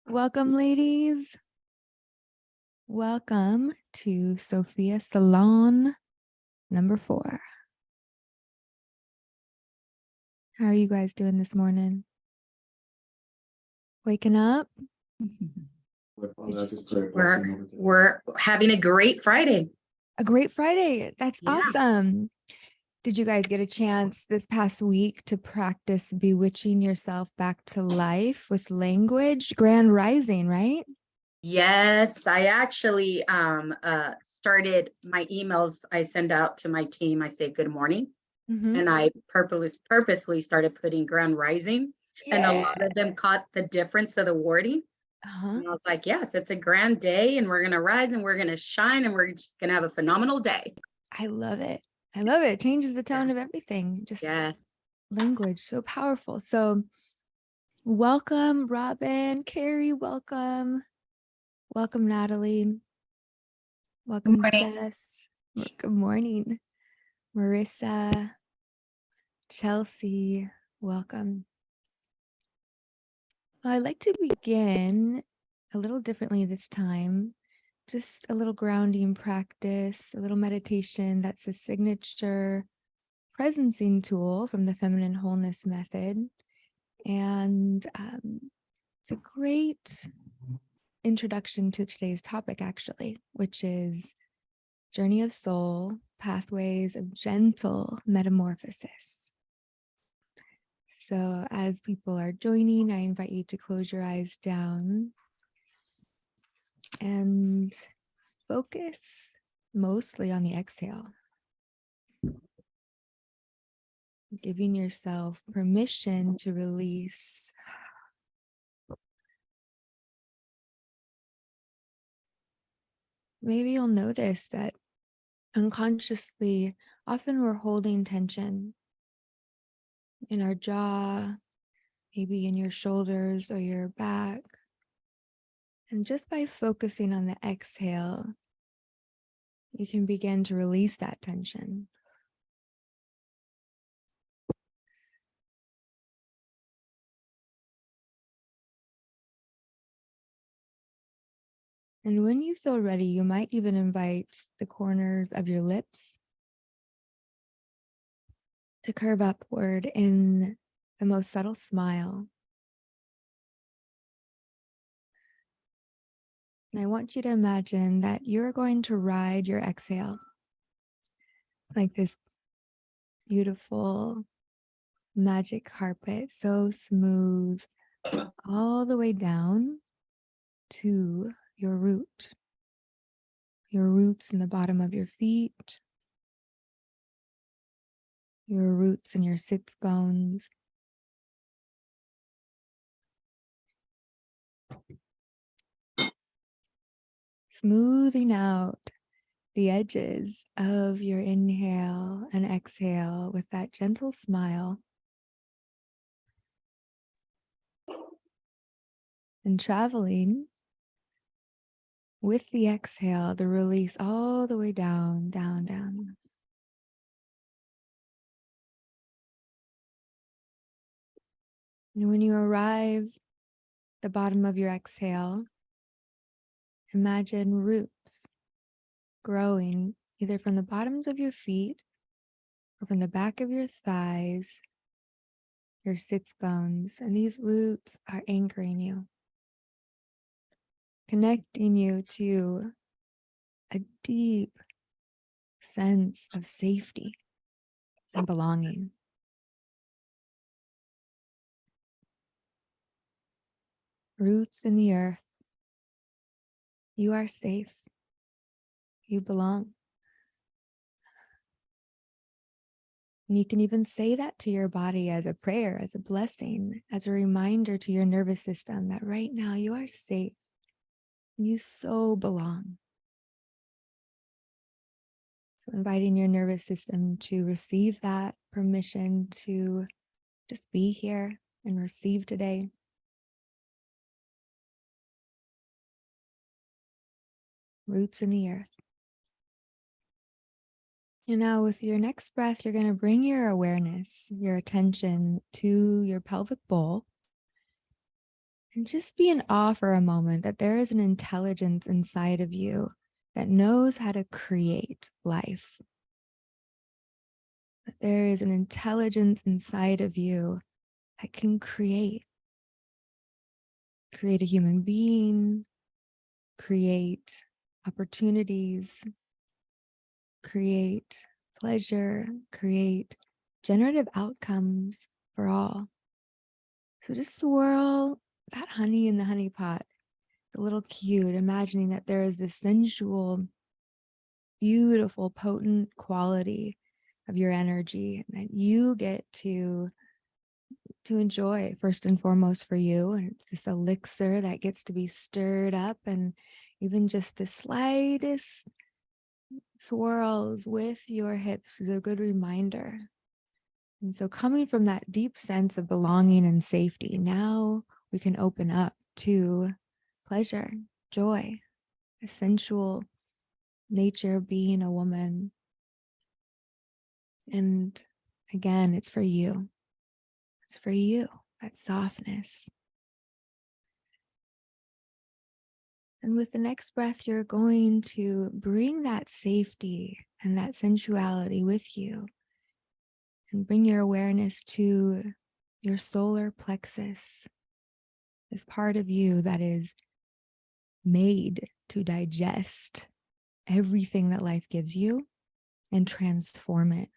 Welcome, ladies. Welcome to Sophia Salon number 4. How are you guys doing this morning? Waking up? We're having a great Friday. A great Friday. That's Yeah. awesome. Did you guys get a chance this past week to practice bewitching yourself back to life with language? Grand Rising, right? Yes, I actually started my emails I send out to my team. I say good morning, and I purposely started putting Grand Rising, and a lot of them caught the difference of the wording. And I was like, yes, it's a grand day, and we're gonna rise and we're gonna shine, and we're just gonna have a phenomenal day. I love it. I love it. It changes the tone of everything. Just language, so powerful. So welcome, Robin, Carrie, welcome. Welcome, Natalie. Welcome, Jess. Good morning. Marissa, Chelsea, welcome. Well, I'd like to begin a little differently this time. Just a little grounding practice, a little meditation. That's a signature presencing tool from the Feminine Wholeness method. And it's a great introduction to today's topic, actually, which is Journey of Soul, Pathways of Gentle Metamorphosis. So as people are joining, I invite you to close your eyes down and focus mostly on the exhale. Giving yourself permission to release. Maybe you'll notice that unconsciously, often we're holding tension in our jaw, maybe in your shoulders or your back. And just by focusing on the exhale, you can begin to release that tension. And when you feel ready, you might even invite the corners of your lips to curve upward in the most subtle smile. And I want you to imagine that you're going to ride your exhale like this beautiful magic carpet, so smooth, all the way down to your roots in the bottom of your feet, your roots in your sits bones. Smoothing out the edges of your inhale and exhale with that gentle smile. And traveling with the exhale, the release all the way down, down, down. And when you arrive at the bottom of your exhale, imagine roots growing either from the bottoms of your feet or from the back of your thighs, your sits bones, and these roots are anchoring you, connecting you to a deep sense of safety and belonging. Roots in the earth. You are safe. You belong. And you can even say that to your body as a prayer, as a blessing, as a reminder to your nervous system that right now you are safe. You so belong. So inviting your nervous system to receive that permission to just be here and receive today. Roots in the earth. And now with your next breath, you're going to bring your awareness, your attention to your pelvic bowl. And just be in awe for a moment that there is an intelligence inside of you that knows how to create life. That there is an intelligence inside of you that can create a human being, create opportunities, create pleasure, create generative outcomes for all. So just swirl that honey in the honey pot. It's a little cute, imagining that there is this sensual, beautiful, potent quality of your energy that you get to enjoy first and foremost for you. And it's this elixir that gets to be stirred up, and even just the slightest swirls with your hips is a good reminder. And so coming from that deep sense of belonging and safety, now we can open up to pleasure, joy, the sensual nature of being a woman. And again, it's for you. It's for you, that softness. And with the next breath, you're going to bring that safety and that sensuality with you, and bring your awareness to your solar plexus, this part of you that is made to digest everything that life gives you and transform it.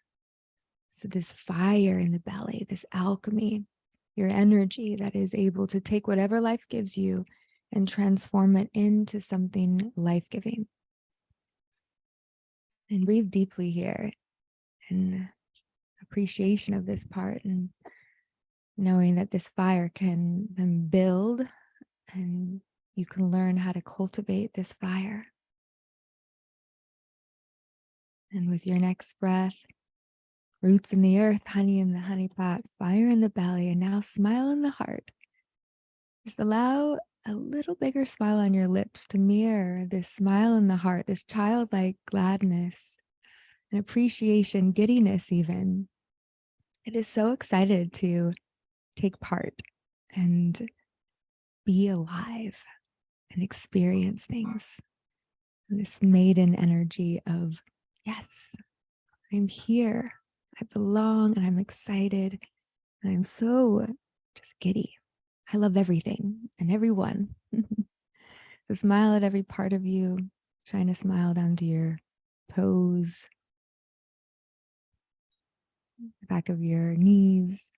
So this fire in the belly, this alchemy, your energy that is able to take whatever life gives you and transform it into something life-giving. And breathe deeply here in appreciation of this part, and knowing that this fire can then build, and you can learn how to cultivate this fire. And with your next breath, roots in the earth, honey in the honey pot, fire in the belly, and now smile in the heart. Just allow a little bigger smile on your lips to mirror this smile in the heart, this childlike gladness and appreciation, giddiness even. It is so excited to take part and be alive and experience things. And this maiden energy of, yes, I'm here, I belong, and I'm excited, and I'm so just giddy. I love everything and everyone. So smile at every part of you. Shine a smile down to your toes, the back of your knees.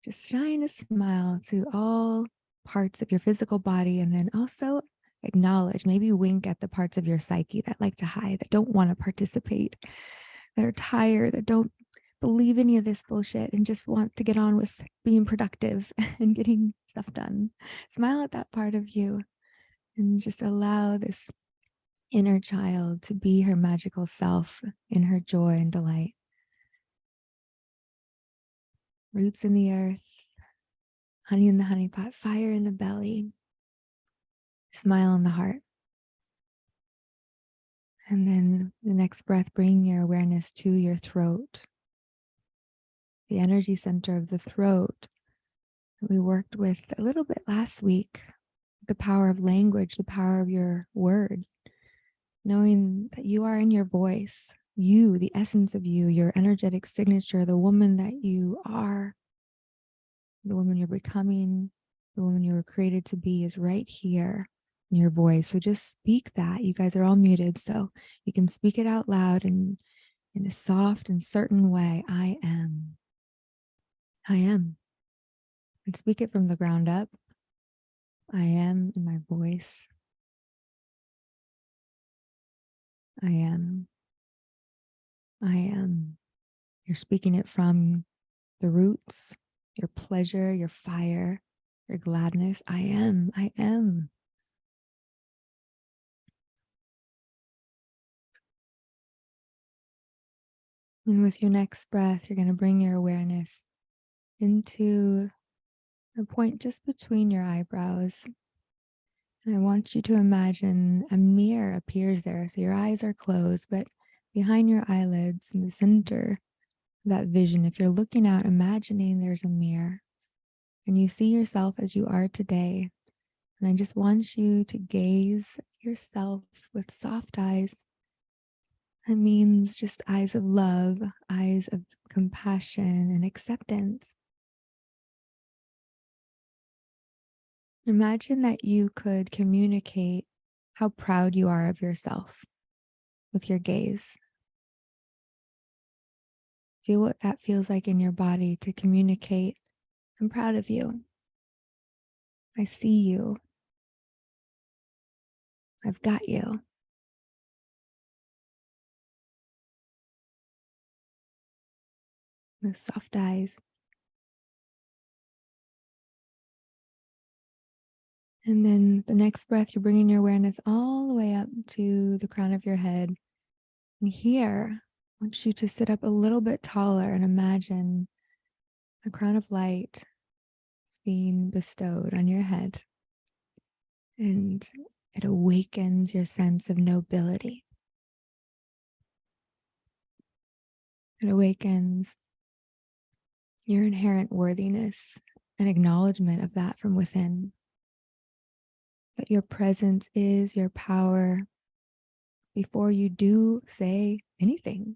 Just shine a smile to all parts of your physical body, and then also acknowledge, maybe wink at the parts of your psyche that like to hide, that don't want to participate, that are tired, that don't believe any of this bullshit and just want to get on with being productive and getting stuff done. Smile at that part of you and just allow this inner child to be her magical self in her joy and delight. Roots in the earth, honey in the honey pot, fire in the belly, smile in the heart. And then the next breath, bring your awareness to your throat, the energy center of the throat that we worked with a little bit last week, the power of language, the power of your word, knowing that you are in your voice, you, the essence of you, your energetic signature, the woman that you are, the woman you're becoming, the woman you were created to be is right here in your voice. So just speak that. You guys are all muted, so you can speak it out loud and in a soft and certain way. I am. I am. And speak it from the ground up. I am in my voice. I am. I am. You're speaking it from the roots, your pleasure, your fire, your gladness. I am. I am. And with your next breath, you're going to bring your awareness into a point just between your eyebrows. And I want you to imagine a mirror appears there. So your eyes are closed, but behind your eyelids in the center of that vision, if you're looking out, imagining there's a mirror and you see yourself as you are today, And I just want you to gaze at yourself with soft eyes. That means just eyes of love, eyes of compassion and acceptance. Imagine that you could communicate how proud you are of yourself with your gaze. Feel what that feels like in your body to communicate. I'm proud of you. I see you. I've got you. The soft eyes. And then the next breath, you're bringing your awareness all the way up to the crown of your head. And here, I want you to sit up a little bit taller and imagine a crown of light being bestowed on your head. And it awakens your sense of nobility. It awakens your inherent worthiness and acknowledgement of that from within. That your presence is your power before you do say anything.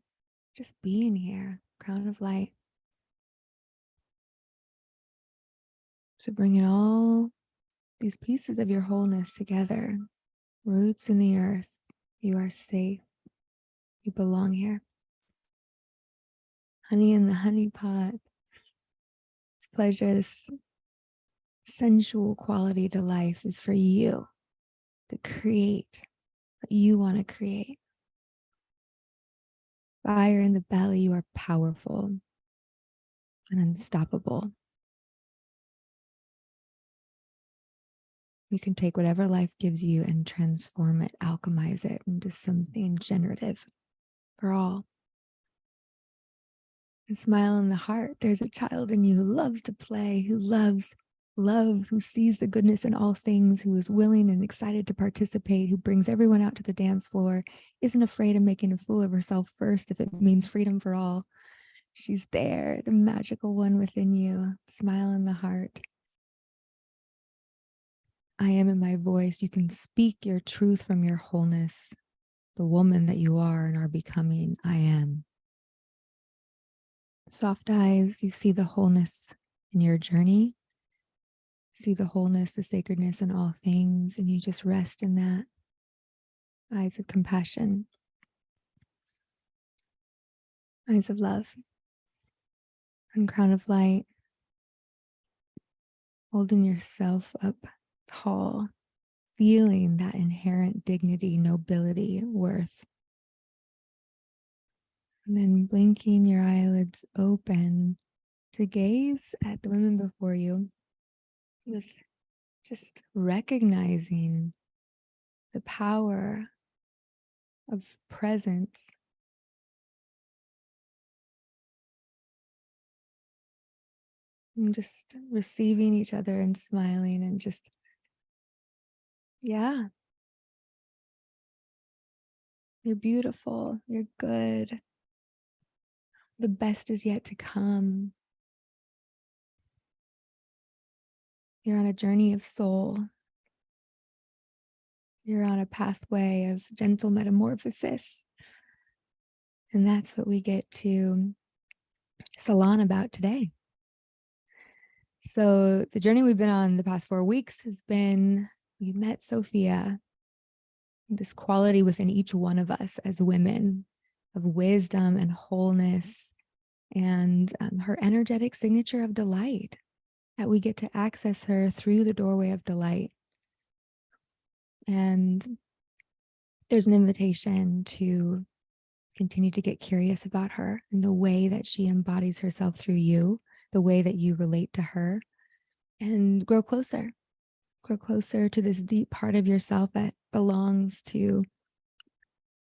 Just being here, crown of light. So bringing all these pieces of your wholeness together, roots in the earth, you are safe. You belong here. Honey in the honey pot. This pleasure, this sensual quality to life is for you to create what you want to create. Fire in the belly, you are powerful and unstoppable. You can take whatever life gives you and transform it, alchemize it into something generative for all. And smile in the heart. There's a child in you who loves to play, who loves love, who sees the goodness in all things, who is willing and excited to participate, who brings everyone out to the dance floor, isn't afraid of making a fool of herself first if it means freedom for all. She's there, the magical one within you. Smile in the heart. I am in my voice. You can speak your truth from your wholeness, the woman that you are and are becoming. I am. Soft eyes, you see the wholeness in your journey. See the wholeness, the sacredness in all things, and you just rest in that. Eyes of compassion, eyes of love, and crown of light, holding yourself up tall, feeling that inherent dignity, nobility, worth. And then blinking your eyelids open to gaze at the women before you with just recognizing the power of presence. And just receiving each other and smiling and just, yeah, you're beautiful, you're good. The best is yet to come. You're on a journey of soul. You're on a pathway of gentle metamorphosis. And that's what we get to salon about today. So the journey we've been on the past 4 weeks has been, we met Sophia, this quality within each one of us as women of wisdom and wholeness, and her energetic signature of delight, that we get to access her through the doorway of delight. And there's an invitation to continue to get curious about her and the way that she embodies herself through you, the way that you relate to her, and grow closer to this deep part of yourself that belongs to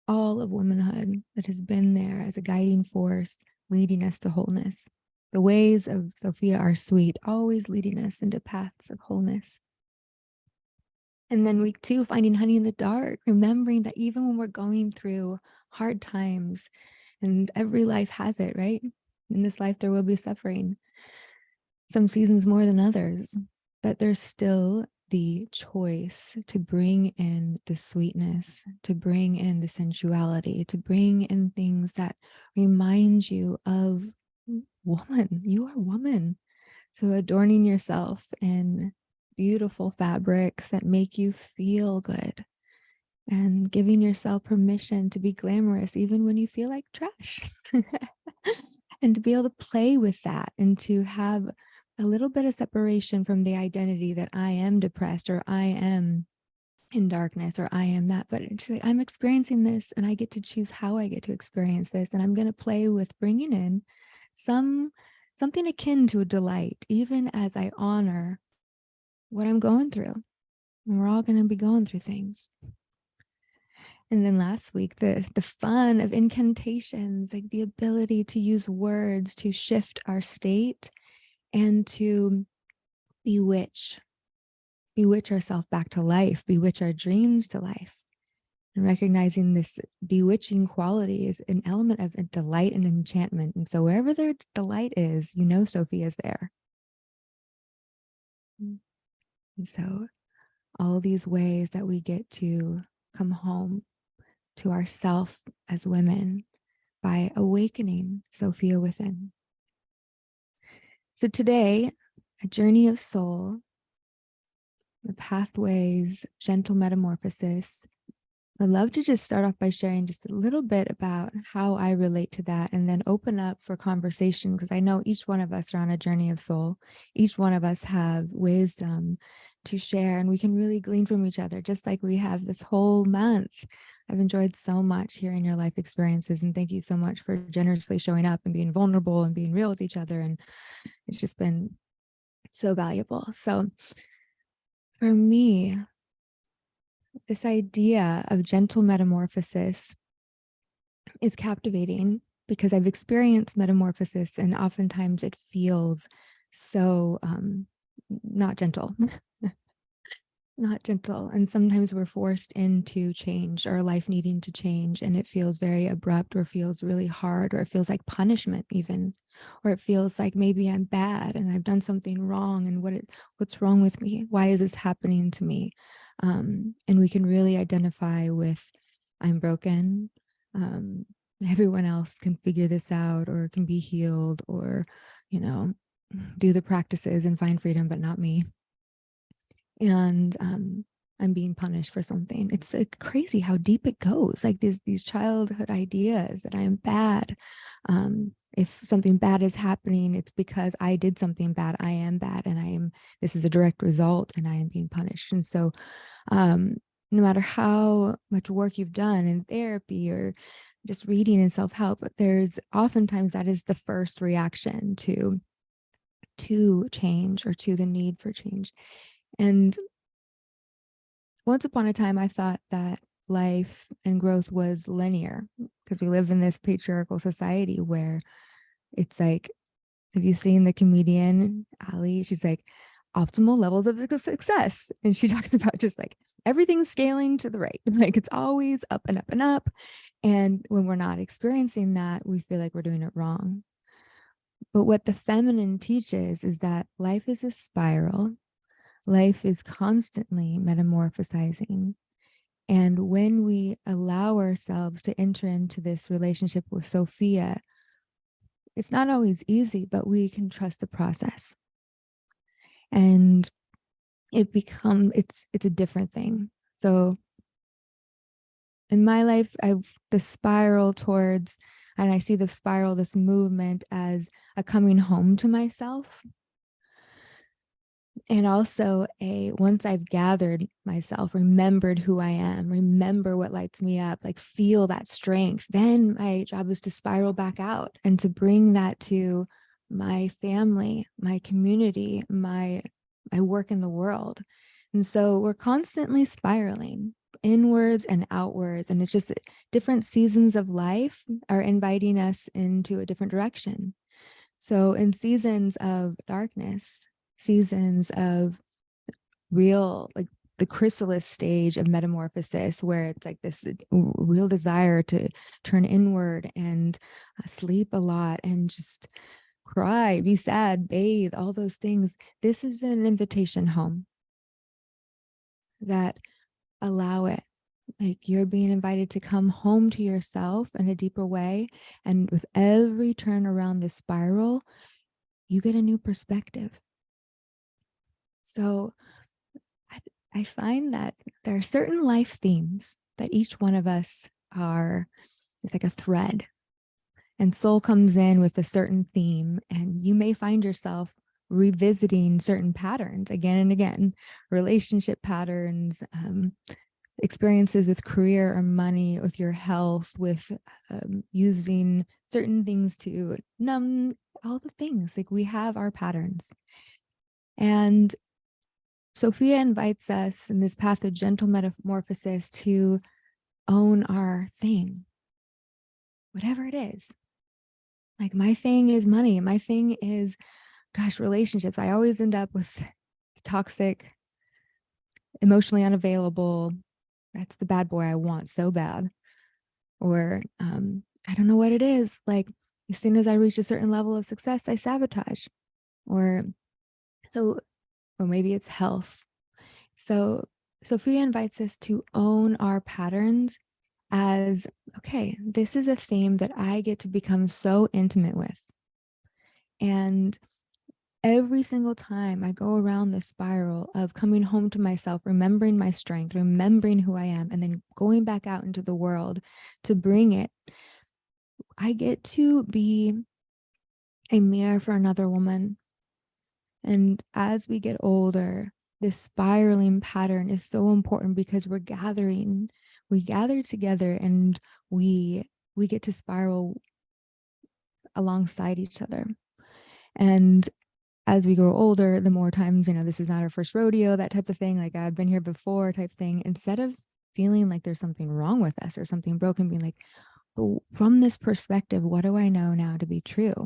all of womanhood, that has been there as a guiding force, leading us to wholeness. The ways of Sophia are sweet, always leading us into paths of wholeness. And then week 2, finding honey in the dark, remembering that even when we're going through hard times, and every life has it, right? In this life, there will be suffering, some seasons more than others, that there's still the choice to bring in the sweetness, to bring in the sensuality, to bring in things that remind you of woman. You are woman. So adorning yourself in beautiful fabrics that make you feel good and giving yourself permission to be glamorous even when you feel like trash. And to be able to play with that and to have a little bit of separation from the identity that I am depressed or I am in darkness or I am that, but it's like, I'm experiencing this and I get to choose how I get to experience this. And I'm going to play with bringing in something akin to a delight, even as I honor what I'm going through. And we're all going to be going through things. And then last week, the fun of incantations, like the ability to use words to shift our state and to bewitch ourselves back to life, bewitch our dreams to life. And recognizing this bewitching quality is an element of delight and enchantment. And so wherever their delight is, you know Sophia's there. And so all these ways that we get to come home to ourself as women by awakening Sophia within. So today, a journey of soul, the pathways, gentle metamorphosis. I'd love to just start off by sharing just a little bit about how I relate to that and then open up for conversation, because I know each one of us are on a journey of soul. Each one of us have wisdom to share, and we can really glean from each other, just like we have this whole month. I've enjoyed so much hearing your life experiences, and thank you so much for generously showing up and being vulnerable and being real with each other. And it's just been so valuable. So for me, this idea of gentle metamorphosis is captivating because I've experienced metamorphosis and oftentimes it feels so not gentle. Not gentle. And sometimes we're forced into change, or life needing to change, and it feels very abrupt or feels really hard, or it feels like punishment even, or it feels like maybe I'm bad and I've done something wrong, and what's wrong with me? Why is this happening to me? And we can really identify with I'm broken. Um, Everyone else can figure this out or can be healed or, do the practices and find freedom, but not me. And I'm being punished for something. It's like crazy how deep it goes. Like these childhood ideas that I am bad. If something bad is happening, it's because I did something bad. I am bad, and this is a direct result, and I am being punished. And so, no matter how much work you've done in therapy or just reading and self-help, there's oftentimes that is the first reaction to change or to the need for change. And once upon a time, I thought that life and growth was linear because we live in this patriarchal society where it's like, have you seen the comedian Ali? She's like, optimal levels of success. And she talks about just like everything's scaling to the right. Like it's always up and up and up. And when we're not experiencing that, we feel like we're doing it wrong. But what the feminine teaches is that life is a spiral. Life is constantly metamorphosizing. And when we allow ourselves to enter into this relationship with Sophia, it's not always easy, but we can trust the process. And it's a different thing. So in my life, the spiral towards, and I see the spiral, this movement as a coming home to myself. And also once I've gathered myself, remembered who I am, remember what lights me up, like feel that strength, then my job is to spiral back out and to bring that to my family, my community, my work in the world. And so we're constantly spiraling inwards and outwards. And it's just different seasons of life are inviting us into a different direction. So in seasons of darkness, seasons of real, like the chrysalis stage of metamorphosis, where it's like this real desire to turn inward and sleep a lot and just cry, be sad, bathe, all those things. This is an invitation home. that allow it. Like you're being invited to come home to yourself in a deeper way. And with every turn around this spiral, you get a new perspective. So I find that there are certain life themes that each one of us are, it's like a thread. And soul comes in with a certain theme, and you may find yourself revisiting certain patterns again and again, relationship patterns, experiences with career or money, with your health, with using certain things to numb all the things. Like we have our patterns. And Sophia invites us in this path of gentle metamorphosis to own our thing, whatever it is. Like my thing is money. My thing is, gosh, relationships. I always end up with toxic, emotionally unavailable. That's the bad boy I want so bad. Or I don't know what it is. Like as soon as I reach a certain level of success, I sabotage. Or so, or maybe it's health. So Sophia invites us to own our patterns as, okay, this is a theme that I get to become so intimate with. And every single time I go around this spiral of coming home to myself, remembering my strength, remembering who I am, and then going back out into the world to bring it, I get to be a mirror for another woman. And as we get older, this spiraling pattern is so important because we gather together and we get to spiral alongside each other. And as we grow older, the more times, this is not our first rodeo, that type of thing, like I've been here before type thing, instead of feeling like there's something wrong with us or something broken, being like, oh, from this perspective, what do I know now to be true?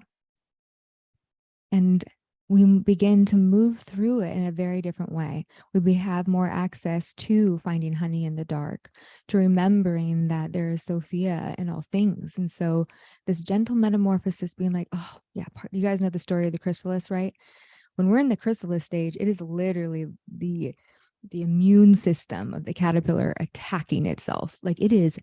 And we begin to move through it in a very different way. We have more access to finding honey in the dark, to remembering that there is Sophia in all things. And so this gentle metamorphosis being like, oh yeah, you guys know the story of the chrysalis, right? When we're in the chrysalis stage, it is literally the immune system of the caterpillar attacking itself. Like it is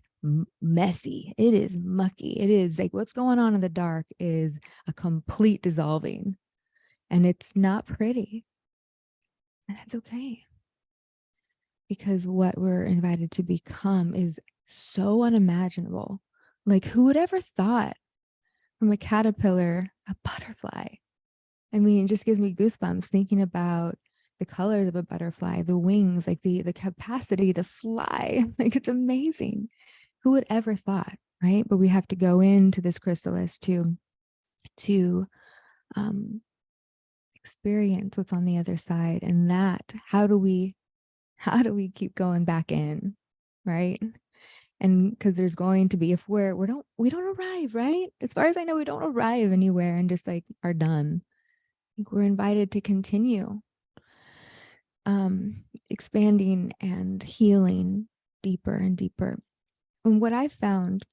messy, it is mucky, it is like what's going on in the dark is a complete dissolving, and it's not pretty, and that's okay, because what we're invited to become is so unimaginable. Like who would ever thought from a caterpillar a butterfly? I mean, it just gives me goosebumps thinking about the colors of a butterfly, the wings, like the capacity to fly. Like it's amazing. Who would ever thought, right? But we have to go into this chrysalis to um, experience what's on the other side. And that, how do we keep going back in, right? And because there's going to be, if we don't arrive, right? As far as I know, we don't arrive anywhere and just like are done. I think we're invited to continue expanding and healing deeper and deeper. And what I found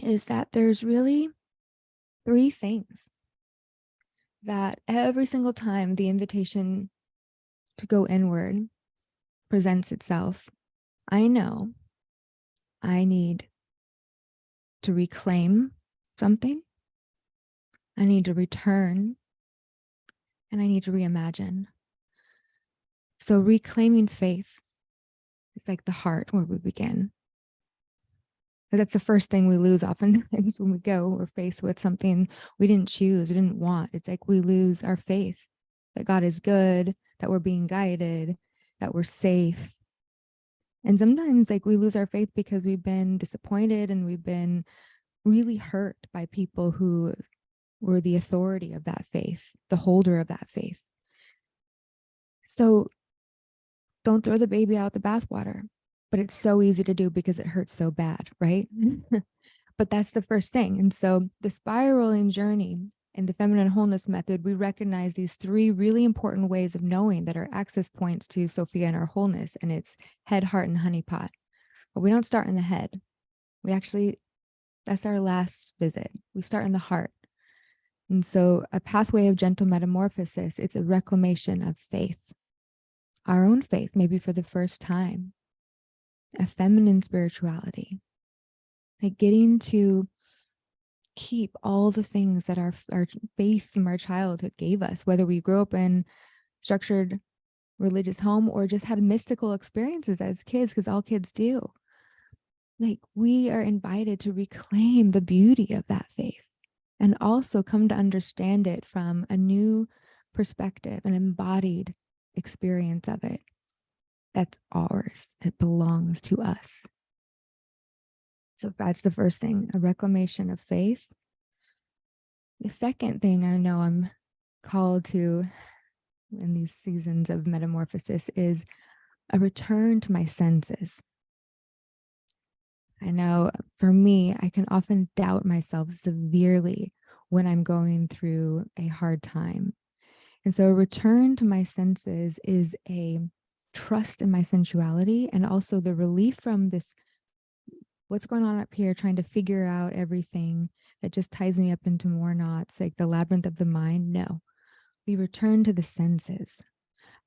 is that there's really three things that every single time the invitation to go inward presents itself, I know I need to reclaim something, I need to return, and I need to reimagine. So reclaiming faith is like the heart where we begin. That's the first thing we lose oftentimes when we're faced with something we didn't choose, we didn't want. It's like we lose our faith that God is good, that we're being guided, that we're safe. And sometimes like we lose our faith because we've been disappointed and we've been really hurt by people who were the authority of that faith, the holder of that faith. So don't throw the baby out the bathwater, but it's so easy to do because it hurts so bad, right? But that's the first thing. And so the spiraling journey in the feminine wholeness method, we recognize these three really important ways of knowing that are access points to Sophia and our wholeness. And it's head, heart, and honeypot. But we don't start in the head. That's our last visit. We start in the heart. And so a pathway of gentle metamorphosis, it's a reclamation of faith. our own faith, maybe for the first time, a feminine spirituality, like getting to keep all the things that our faith from our childhood gave us, whether we grew up in structured religious home or just had mystical experiences as kids, because all kids do. Like, we are invited to reclaim the beauty of that faith and also come to understand it from a new perspective, an embodied experience of it. That's ours. It belongs to us. So that's the first thing, a reclamation of faith. The second thing I know I'm called to in these seasons of metamorphosis is a return to my senses. I know for me, I can often doubt myself severely when I'm going through a hard time. And so a return to my senses is a trust in my sensuality and also the relief from this, what's going on up here, trying to figure out everything that just ties me up into more knots, like the labyrinth of the mind. No, we return to the senses.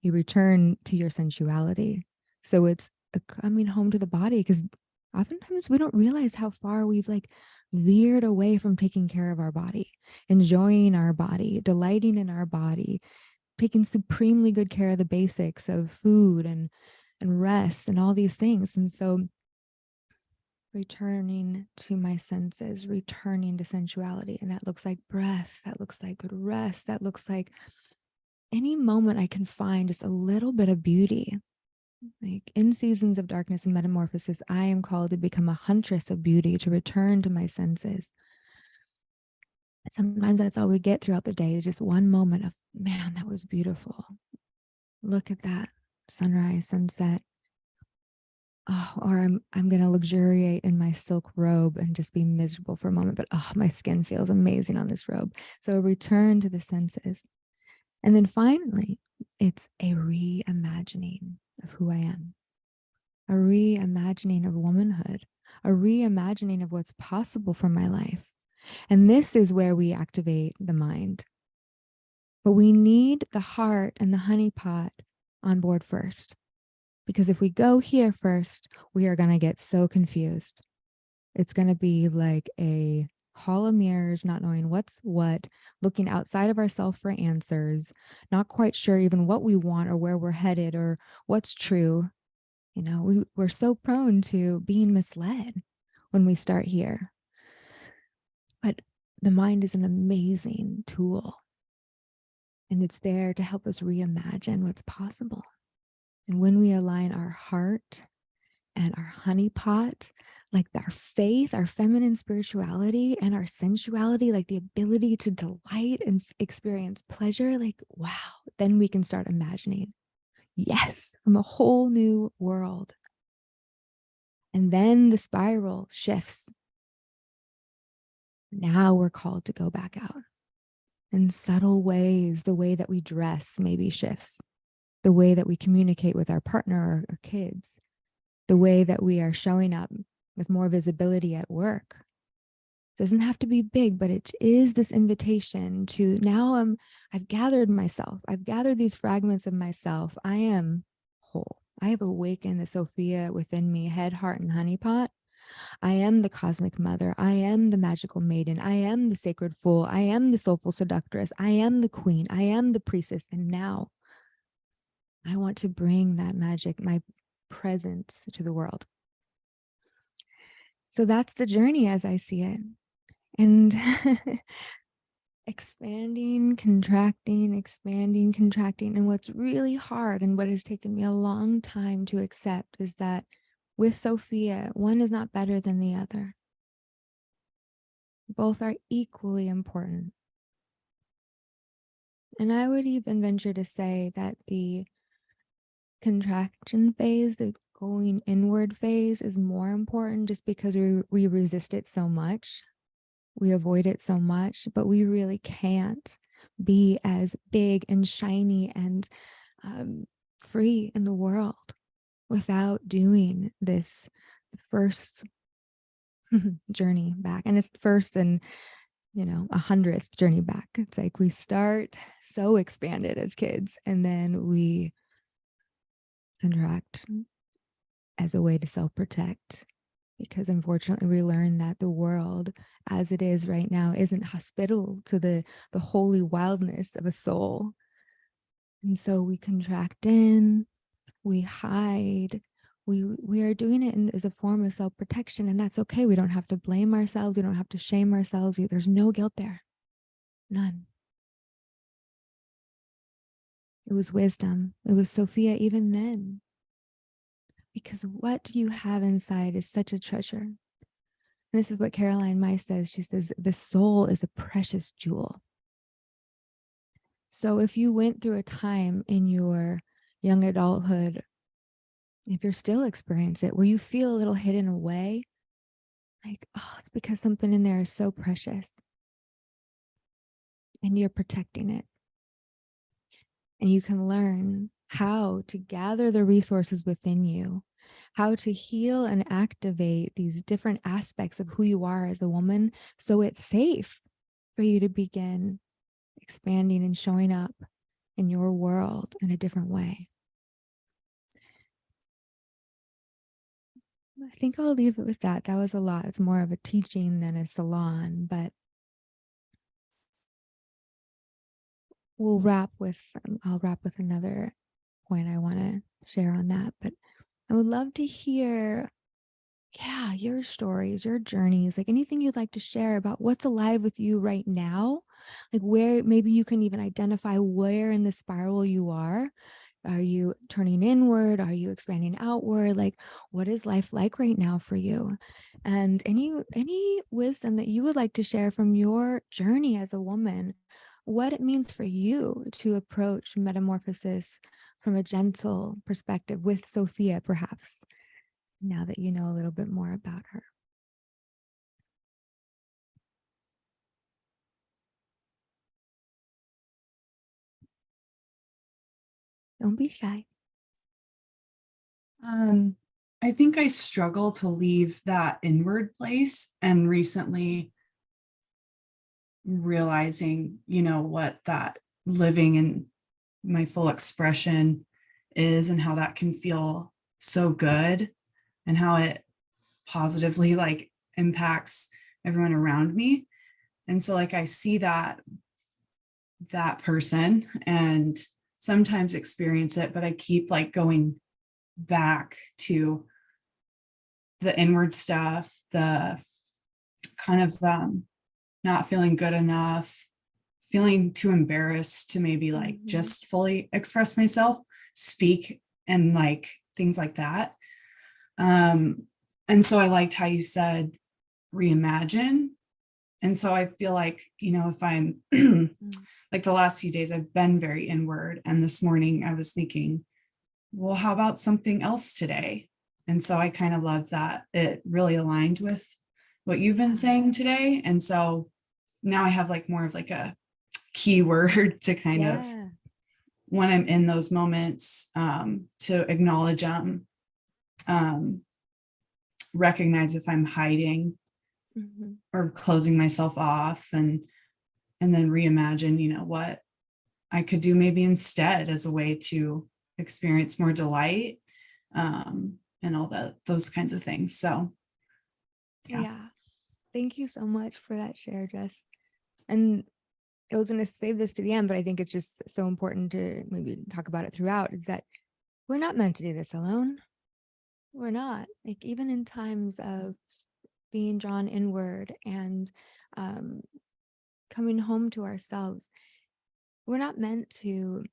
You return to your sensuality. So it's a coming home to the body, because oftentimes we don't realize how far we've like veered away from taking care of our body, enjoying our body, delighting in our body, taking supremely good care of the basics of food and rest and all these things. And so returning to my senses, returning to sensuality. And that looks like breath, that looks like good rest, that looks like any moment I can find just a little bit of beauty. Like in seasons of darkness and metamorphosis, I am called to become a huntress of beauty, to return to my senses. Sometimes that's all we get throughout the day, is just one moment of, man, that was beautiful. Look at that sunrise, sunset. Oh, or I'm gonna luxuriate in my silk robe and just be miserable for a moment, but oh, my skin feels amazing on this robe. So return to the senses. And then finally, it's a reimagining of who I am, a reimagining of womanhood, a reimagining of what's possible for my life. And this is where we activate the mind. But we need the heart and the honeypot on board first. Because if we go here first, we are going to get so confused. It's going to be like a hall of mirrors, not knowing what's what, looking outside of ourselves for answers, not quite sure even what we want or where we're headed or what's true. You know, we're so prone to being misled when we start here. But the mind is an amazing tool, and it's there to help us reimagine what's possible. And when we align our heart and our honeypot, like our faith, our feminine spirituality, and our sensuality, like the ability to delight and experience pleasure, like, wow, then we can start imagining, yes, from a whole new world. And then the spiral shifts. Now we're called to go back out. In subtle ways, the way that we dress maybe shifts, the way that we communicate with our partner or kids, the way that we are showing up with more visibility at work. It doesn't have to be big, but it is this invitation to now I've gathered myself. I've gathered these fragments of myself. I am whole. I have awakened the Sophia within me, head, heart, and honeypot. I am the cosmic mother. I am the magical maiden. I am the sacred fool. I am the soulful seductress. I am the queen. I am the priestess. And now I want to bring that magic, my presence to the world. So that's the journey as I see it. And expanding, contracting. And what's really hard and what has taken me a long time to accept is that with Sophia, one is not better than the other. Both are equally important. And I would even venture to say that the contraction phase, the going inward phase, is more important just because we resist it so much. We avoid it so much, but we really can't be as big and shiny and free in the world without doing this first journey back. And it's first and 100th journey back. It's like we start so expanded as kids, and then we contract as a way to self-protect, because unfortunately we learn that the world as it is right now isn't hospitable to the holy wildness of a soul. And so we contract in, we hide, we are doing it as a form of self-protection, and that's okay. We don't have to blame ourselves, we don't have to shame ourselves. There's no guilt there, none. It was wisdom, it was Sophia even then, because what you have inside is such a treasure. And this is what Caroline Mai says. She says the soul is a precious jewel. So if you went through a time in your young adulthood, if you're still experiencing it, where you feel a little hidden away, like, oh, it's because something in there is so precious and you're protecting it. And you can learn how to gather the resources within you, how to heal and activate these different aspects of who you are as a woman, so it's safe for you to begin expanding and showing up in your world in a different way. I think I'll leave it with that. That was a lot. It's more of a teaching than a salon, but I'll wrap with another point I want to share on that. But I would love to hear, yeah, your stories, your journeys, like anything you'd like to share about what's alive with you right now, like where maybe you can even identify where in the spiral you are. Are you turning inward? Are you expanding outward? Like, what is life like right now for you? And any wisdom that you would like to share from your journey as a woman, what it means for you to approach metamorphosis from a gentle perspective with Sophia, perhaps, now that you know a little bit more about her. Don't be shy. I think I struggle to leave that inward place, and recently realizing, what that living in my full expression is and how that can feel so good and how it positively like impacts everyone around me. And so like I see that person and sometimes experience it, but I keep like going back to the inward stuff, the kind of not feeling good enough, feeling too embarrassed to maybe like just fully express myself, speak, and like things like that. And so I liked how you said reimagine. And so I feel like, if I'm like the last few days, I've been very inward. And this morning I was thinking, well, how about something else today? And so I kind of love that it really aligned with what you've been saying today. And so now I have like more of like a keyword to kind of, when I'm in those moments, to acknowledge them, recognize if I'm hiding or closing myself off, and then reimagine, what I could do maybe instead as a way to experience more delight, and all those kinds of things. So yeah. Thank you so much for that share, Jess. And I was going to save this to the end, but I think it's just so important to maybe talk about it throughout, is that we're not meant to do this alone. We're not. Like, even in times of being drawn inward and coming home to ourselves, we're not meant to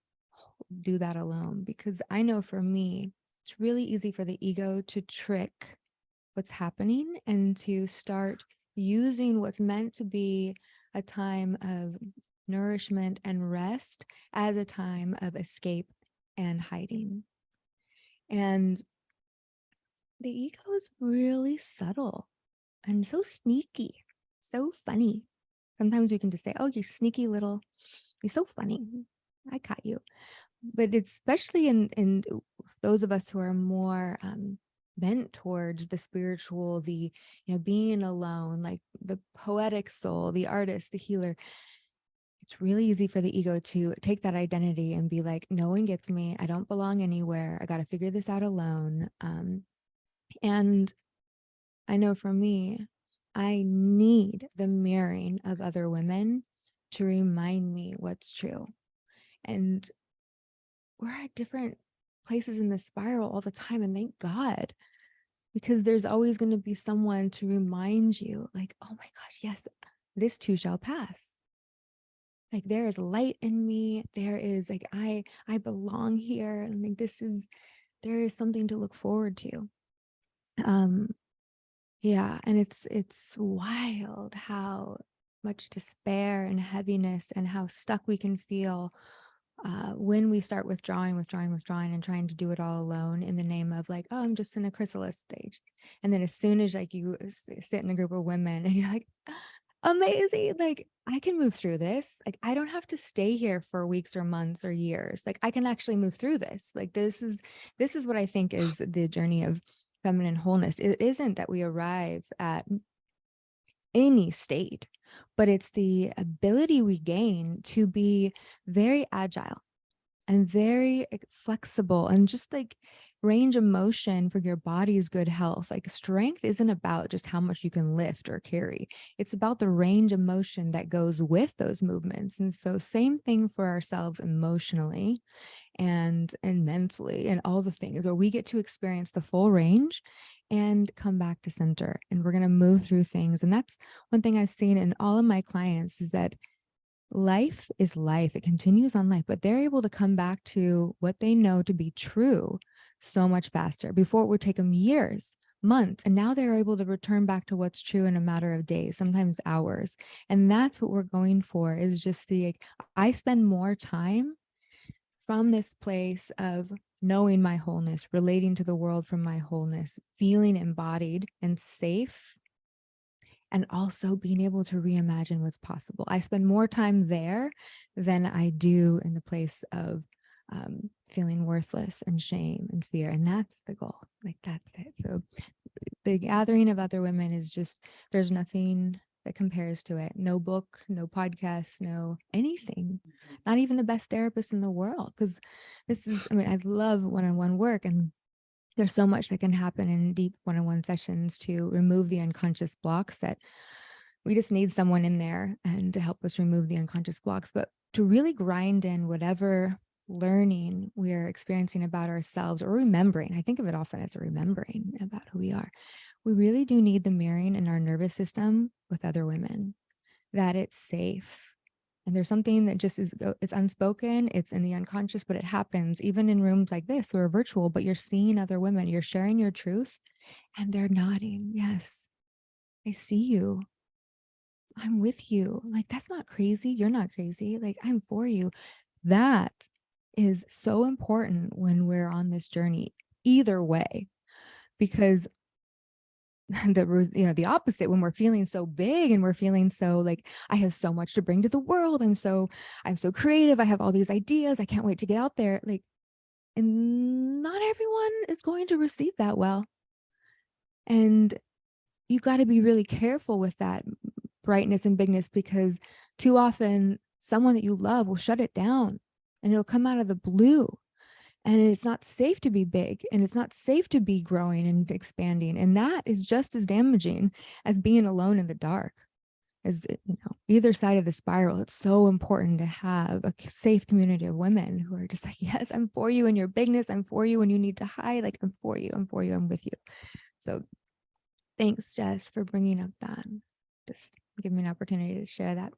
do that alone, because I know for me, it's really easy for the ego to trick what's happening and to start using what's meant to be a time of nourishment and rest as a time of escape and hiding. And the ego is really subtle and so sneaky, so funny. Sometimes we can just say, oh, you sneaky little, you're so funny. I caught you. But it's especially in those of us who are more bent towards the spiritual, the, being alone, like the poetic soul, the artist, the healer. it's really easy for the ego to take that identity and be like, no one gets me. I don't belong anywhere. I got to figure this out alone. And I know for me, I need the mirroring of other women to remind me what's true. And we're at different places in the spiral all the time. And thank God, because there's always going to be someone to remind you, like, oh my gosh, yes, this too shall pass. Like, there is light in me. There is like, I belong here. And like, there is something to look forward to. Yeah. And it's wild how much despair and heaviness and how stuck we can feel when we start withdrawing, and trying to do it all alone in the name of like, oh, I'm just in a chrysalis stage. And then as soon as like you sit in a group of women and you're like, amazing, like I can move through this. Like I don't have to stay here for weeks or months or years. Like I can actually move through this. Like this is what I think is the journey of feminine wholeness. It isn't that we arrive at any state, but it's the ability we gain to be very agile and very flexible and just like range of motion for your body's good health. Like strength isn't about just how much you can lift or carry. It's about the range of motion that goes with those movements. And so same thing for ourselves emotionally and mentally and all the things where we get to experience the full range and come back to center. And we're going to move through things. And that's one thing I've seen in all of my clients is that life is life. It continues on life, but they're able to come back to what they know to be true so much faster. Before it would take them years, months, and now they're able to return back to what's true in a matter of days, sometimes hours. And that's what we're going for, is just I spend more time from this place of knowing my wholeness, relating to the world from my wholeness, feeling embodied and safe, and also being able to reimagine what's possible. I spend more time there than I do in the place of feeling worthless and shame and fear. And that's the goal. Like, that's it. So the gathering of other women is just, there's nothing that compares to it. No book, no podcast, no anything, not even the best therapist in the world. Because I love one-on-one work, and there's so much that can happen in deep one-on-one sessions to remove the unconscious blocks that we just need someone in there and to help us remove the unconscious blocks. But to really grind in whatever learning we are experiencing about ourselves or remembering, I think of it often as a remembering about who we are. We really do need the mirroring in our nervous system with other women, that it's safe. And there's something that just it's unspoken, it's in the unconscious, but it happens even in rooms like this or virtual, but you're seeing other women, you're sharing your truth, and they're nodding. Yes, I see you. I'm with you. Like, that's not crazy. You're not crazy. Like, I'm for you. That is so important when we're on this journey, either way, because the opposite, when we're feeling so big and we're feeling so like, I have so much to bring to the world, I'm so creative, I have all these ideas, I can't wait to get out there, like, and not everyone is going to receive that well. And you got to be really careful with that brightness and bigness, because too often someone that you love will shut it down and it'll come out of the blue. And it's not safe to be big, and it's not safe to be growing and expanding. And that is just as damaging as being alone in the dark. As either side of the spiral, it's so important to have a safe community of women who are just like, yes, I'm for you in your bigness. I'm for you when you need to hide. Like, I'm for you. I'm for you. I'm with you. So thanks, Jess, for bringing up that. Just give me an opportunity to share that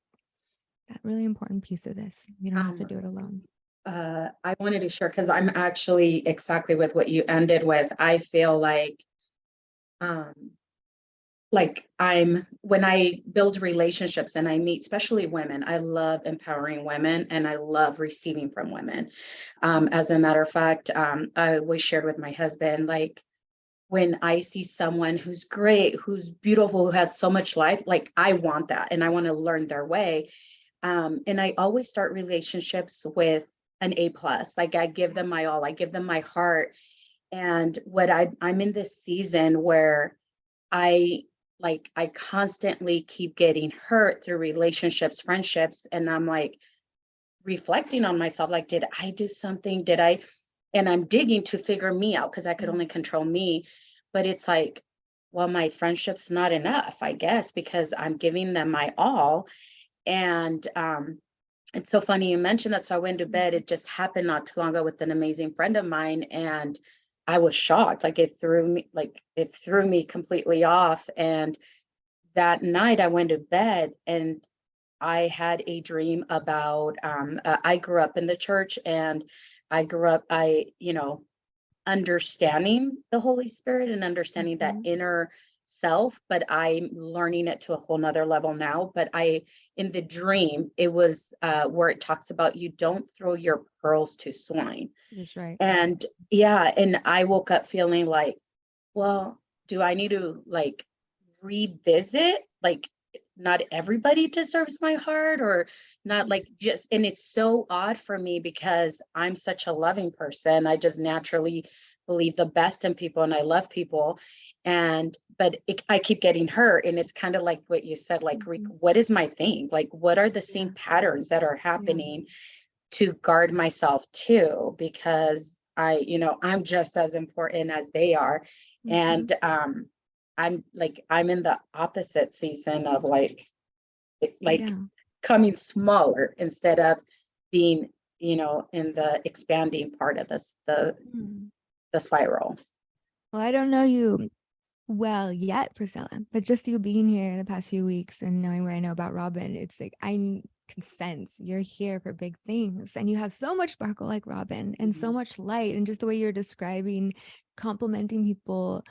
really important piece of this. You don't have to do it alone. I wanted to share, because I'm actually exactly with what you ended with. I feel like when I build relationships and I meet, especially women, I love empowering women and I love receiving from women. As a matter of fact, I always shared with my husband, like, when I see someone who's great, who's beautiful, who has so much life, like, I want that and I want to learn their way. And I always start relationships with an A+. Like, I give them my all, I give them my heart. And I'm in this season where I like I constantly keep getting hurt through relationships, friendships, and I'm like reflecting on myself, like, did I do something? Did I? And I'm digging to figure me out because I could only control me. But it's like, well, my friendship's not enough, I guess, because I'm giving them my all. And it's so funny you mentioned that. So I went to bed. It just happened not too long ago with an amazing friend of mine, and I was shocked. Like it threw me completely off. And that night I went to bed and I had a dream about I grew up in the church, and understanding the Holy Spirit and understanding that inner self, but I'm learning it to a whole nother level now. But in the dream, it was where it talks about you don't throw your pearls to swine. That's right. And yeah, and I woke up feeling like, well, do I need to like revisit, like, not everybody deserves my heart, or not, like, just, and it's so odd for me because I'm such a loving person. I just naturally believe the best in people and I love people. I keep getting hurt. And it's kind of like what you said, like, what is my thing? Like, what are the same patterns that are happening to guard myself too? Because I'm just as important as they are. And I'm in the opposite season of like coming smaller instead of being, in the expanding part of this, the spiral. Well, I don't know you well yet, Priscilla, but just you being here in the past few weeks and knowing what I know about Robin, it's like I can sense you're here for big things, and you have so much sparkle like Robin and so much light, and just the way you're describing complimenting people.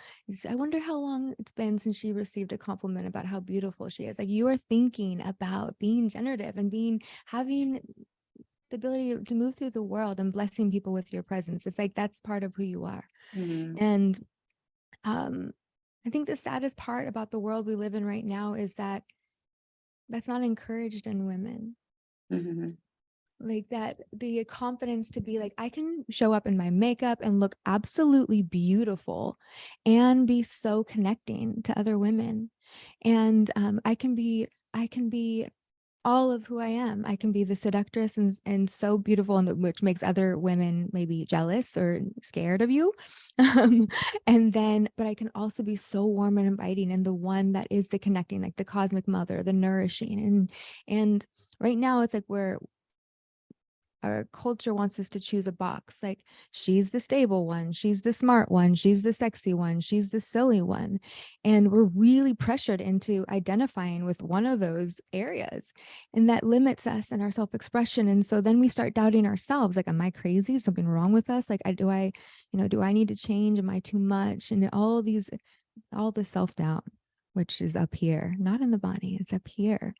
I wonder how long it's been since she received a compliment about how beautiful she is. Like, you are thinking about being generative and having the ability to move through the world and blessing people with your presence. It's like that's part of who you are. And I think the saddest part about the world we live in right now is that that's not encouraged in women. Like that, the confidence to be like, I can show up in my makeup and look absolutely beautiful and be so connecting to other women. And I can be all of who I am. I can be the seductress and so beautiful, and which makes other women maybe jealous or scared of you. But I can also be so warm and inviting, and the one that is the connecting, like the cosmic mother, the nourishing. And right now it's like our culture wants us to choose a box, like she's the stable one, she's the smart one, she's the sexy one, she's the silly one. And we're really pressured into identifying with one of those areas, and that limits us and our self-expression. And so then we start doubting ourselves, like, am I crazy? Is something wrong with us? Like, do I need to change? Am I too much? And all the self-doubt, which is up here, not in the body, it's up here.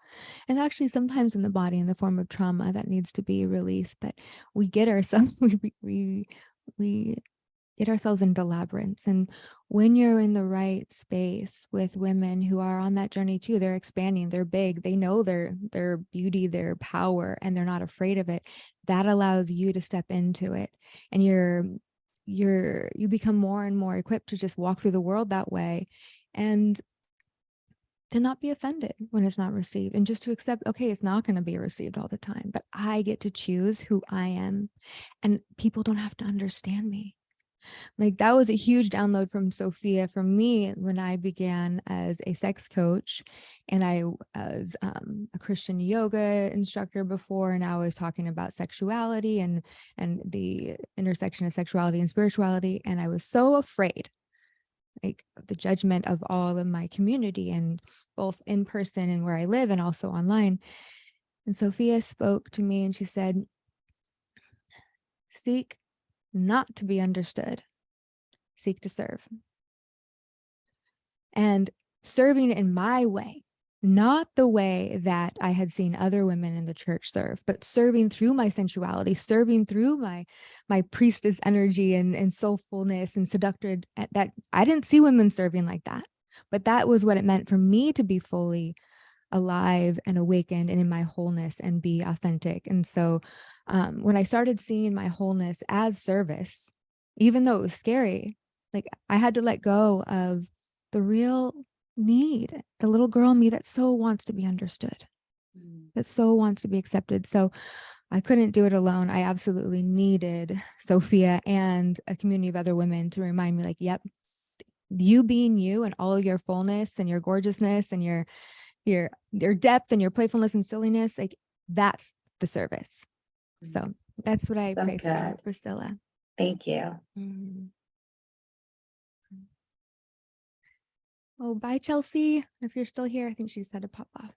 And actually sometimes in the body in the form of trauma that needs to be released, but we get ourselves, we get ourselves into labyrinths. And when you're in the right space with women who are on that journey too, they're expanding, they're big, they know their beauty, their power, and they're not afraid of it. That allows you to step into it. And you become more and more equipped to just walk through the world that way, and to not be offended when it's not received, and just to accept, okay, it's not going to be received all the time, but I get to choose who I am, and people don't have to understand me. Like, that was a huge download from Sophia for me when I began as a sex coach, and I was a Christian yoga instructor before, and I was talking about sexuality and the intersection of sexuality and spirituality, and I was so afraid, like, the judgment of all of my community, and both in person and where I live and also online. And Sophia spoke to me and she said, seek not to be understood, seek to serve. And serving in my way, not the way that I had seen other women in the church serve, but serving through my sensuality, serving through my priestess energy and soulfulness and seductive. That I didn't see women serving like that, but that was what it meant for me to be fully alive and awakened and in my wholeness and be authentic. And so when I started seeing my wholeness as service, even though it was scary, like, I had to let go of the real need, the little girl in me that so wants to be understood, that so wants to be accepted. So I couldn't do it alone. I absolutely needed Sophia and a community of other women to remind me, like, yep, you being you and all your fullness and your gorgeousness and your depth and your playfulness and silliness, like that's the service. So that's what I So pray for good. Priscilla. Thank you. Mhm. Oh, bye, Chelsea. If you're still here, I think she just had to pop off.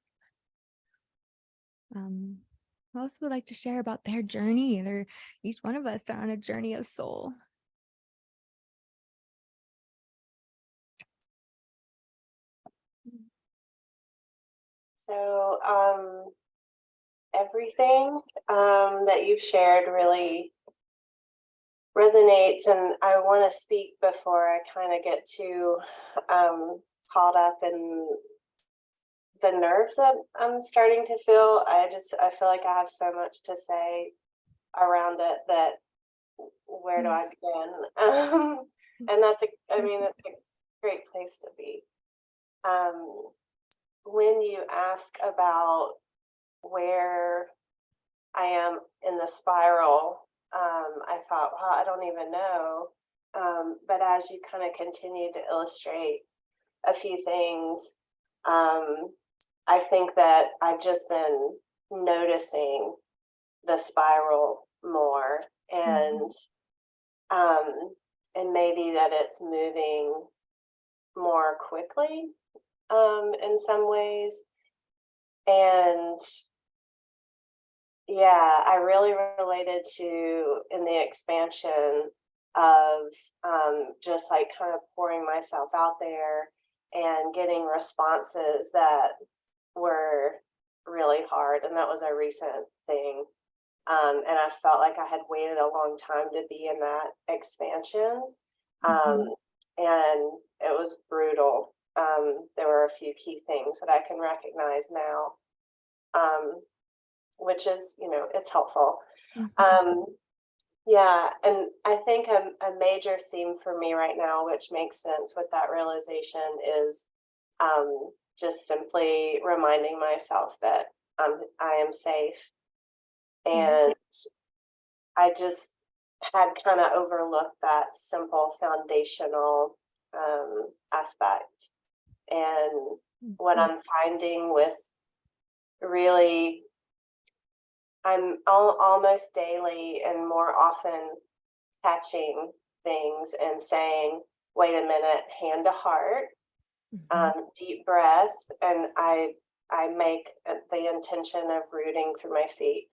Who else would like to share about their journey? Each one of us are on a journey of soul. So everything that you've shared really resonates, and I want to speak before I kind of get too caught up in the nerves that I'm starting to feel. I feel like I have so much to say around it that where do I begin? And that's it's a great place to be. When you ask about where I am in the spiral, I thought, well, I don't even know. But as you kind of continue to illustrate a few things, I think that I've just been noticing the spiral more, and maybe that it's moving more quickly in some ways. And yeah, I really related to in the expansion of just like kind of pouring myself out there and getting responses that were really hard. And that was a recent thing. And I felt like I had waited a long time to be in that expansion. And it was brutal. There were a few key things that I can recognize now. Which is, it's helpful. Yeah, and I think a major theme for me right now, which makes sense with that realization, is just simply reminding myself that I am safe. And I just had kind of overlooked that simple foundational aspect. And what I'm finding with really, I'm almost daily and more often catching things and saying, wait a minute, hand to heart, deep breath. And I make the intention of rooting through my feet.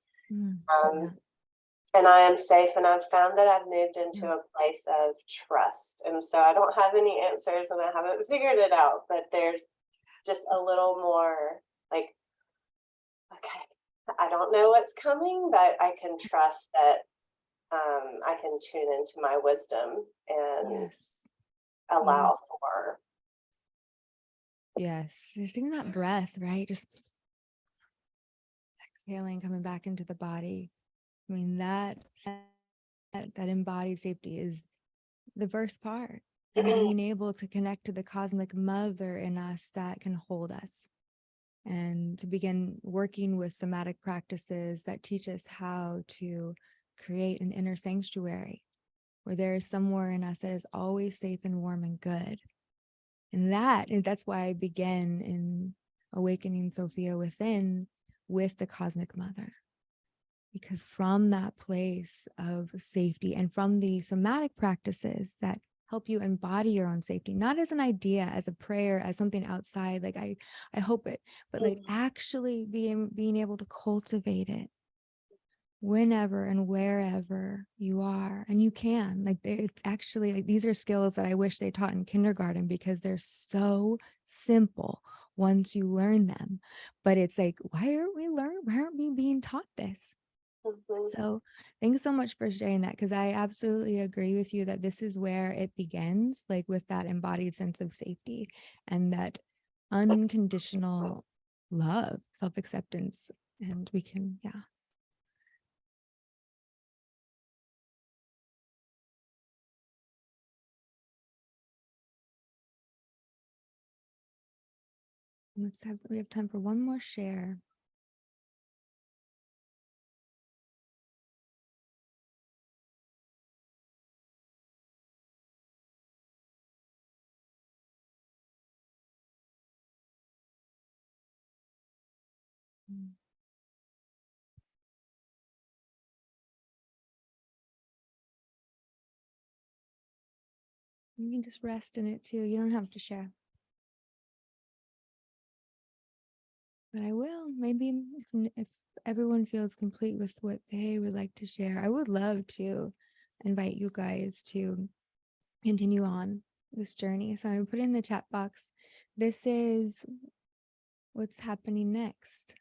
And I am safe. And I've found that I've moved into a place of trust. And so I don't have any answers and I haven't figured it out, but there's just a little more like, okay, I don't know what's coming, but I can trust that I can tune into my wisdom and allow for. Yes, just even that breath, right? Just exhaling, coming back into the body. I mean, that embodied safety is the first part. And being able to connect to the cosmic mother in us that can hold us. And to begin working with somatic practices that teach us how to create an inner sanctuary where there is somewhere in us that is always safe and warm and good. And that's why I began in awakening Sophia within with the cosmic mother. Because from that place of safety and from the somatic practices that help you embody your own safety, not as an idea, as a prayer, as something outside, like I hope it, but like actually being able to cultivate it whenever and wherever you are. And you can, like, it's actually like, these are skills that I wish they taught in kindergarten because they're so simple once you learn them. But it's like, why aren't we being taught this? So thanks so much for sharing that, because I absolutely agree with you that this is where it begins, like with that embodied sense of safety and that unconditional love, self-acceptance. And we can, We have time for one more share. You can just rest in it too. You don't have to share. But I will, maybe if everyone feels complete with what they would like to share, I would love to invite you guys to continue on this journey. So I put in the chat box, this is what's happening next.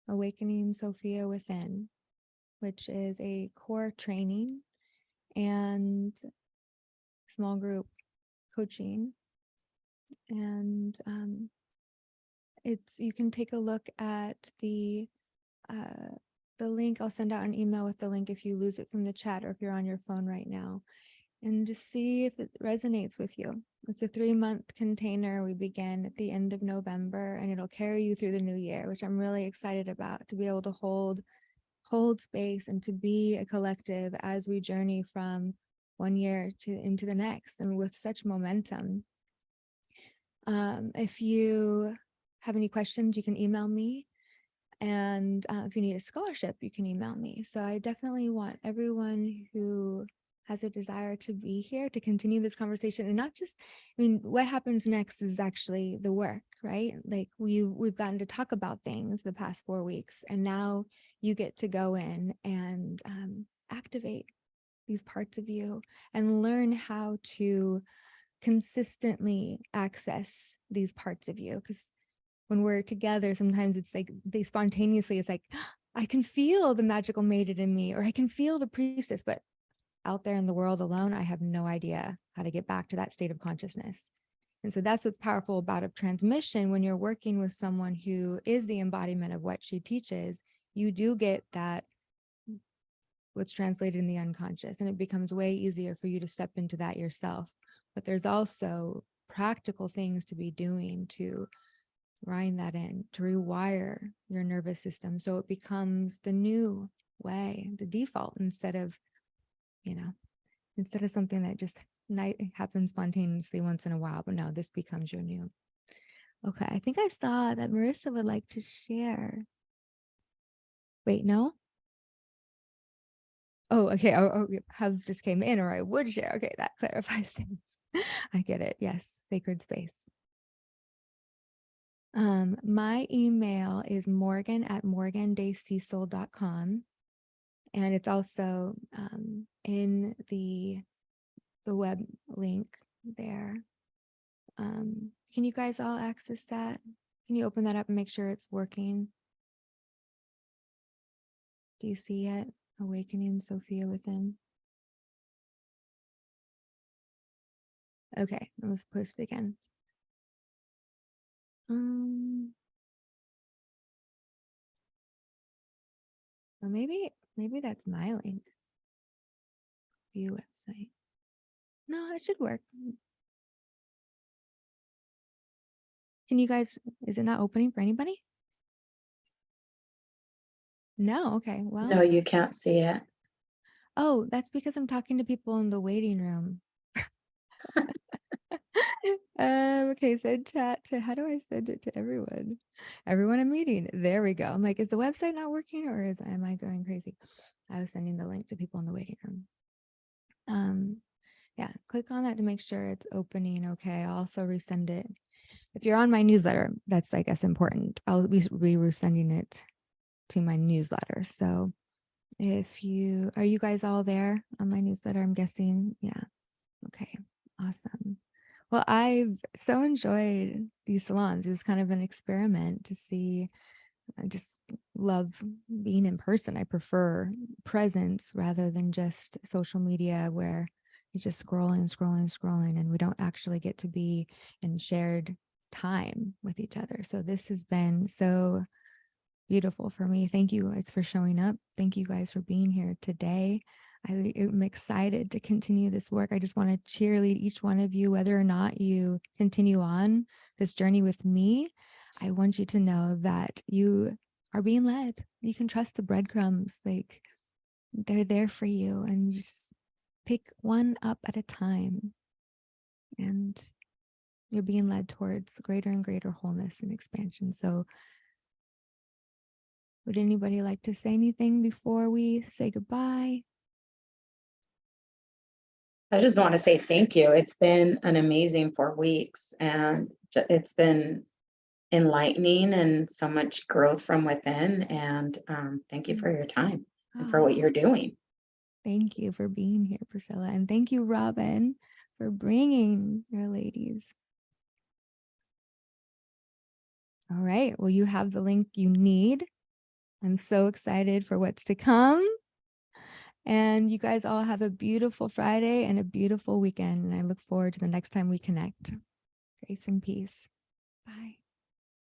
Awakening Sophia Within, which is a core training and small group coaching. And you can take a look at the link. I'll send out an email with the link if you lose it from the chat or if you're on your phone right now, and just see if it resonates with you. It's a 3-month container. We begin at the end of November and it'll carry you through the new year, which I'm really excited about, to be able to hold space and to be a collective as we journey from one year into the next, and with such momentum. If you have any questions, you can email me. And if you need a scholarship, you can email me. So I definitely want everyone who has a desire to be here to continue this conversation, and not just, I mean, what happens next is actually the work, right? Like we've gotten to talk about things the past 4 weeks, and now you get to go in and activate these parts of you and learn how to consistently access these parts of you. Because when we're together, sometimes it's like they spontaneously, it's like, I can feel the magical maiden in me, or I can feel the priestess, but out there in the world alone, I have no idea how to get back to that state of consciousness. And so that's what's powerful about a transmission. When you're working with someone who is the embodiment of what she teaches, you do get that, what's translated in the unconscious, and it becomes way easier for you to step into that yourself. But there's also practical things to be doing to wiring that in, to rewire your nervous system so it becomes the new way, the default, instead of something that just happens spontaneously once in a while. But no, this becomes your new. Okay, I think I saw that Marissa would like to share. Wait, no? Oh, okay. Hubs just came in, or I would share. Okay, that clarifies things. I get it. Yes, sacred space. My email is morgan@morgandaycecil.com. And it's also in the web link there. Can you guys all access that? Can you open that up and make sure it's working? Do you see it? Awakening Sophia Within. Okay, let's post it again. Well, maybe that's my link. View website. No, that should work. Can you guys, is it not opening for anybody? No, okay, well. No, you can't see it. Oh, that's because I'm talking to people in the waiting room. Okay, send chat to, how do I send it to everyone? Everyone I'm meeting. There we go. I'm like, is the website not working, or am I going crazy? I was sending the link to people in the waiting room. Yeah, click on that to make sure it's opening. Okay, I'll also resend it. If you're on my newsletter, that's, I guess, important. I'll be resending it to my newsletter. So are you guys all there on my newsletter? I'm guessing. Yeah. Okay. Awesome. Well, I've so enjoyed these salons. It was kind of an experiment to see. I just love being in person. I prefer presence rather than just social media where it's just scrolling, and we don't actually get to be in shared time with each other. So this has been so beautiful for me. Thank you guys for showing up. Thank you guys for being here today. I'm excited to continue this work. I just want to cheerlead each one of you, whether or not you continue on this journey with me. I want you to know that you are being led. You can trust the breadcrumbs. Like, they're there for you, and just pick one up at a time. And you're being led towards greater and greater wholeness and expansion. So would anybody like to say anything before we say goodbye? I just want to say thank you. It's been an amazing 4 weeks, and it's been enlightening and so much growth from within. And thank you for your time and for what you're doing. Thank you for being here, Priscilla. And thank you, Robin, for bringing your ladies. All right. Well, you have the link you need. I'm so excited for what's to come. And you guys all have a beautiful Friday and a beautiful weekend. And I look forward to the next time we connect. Grace and peace. Bye.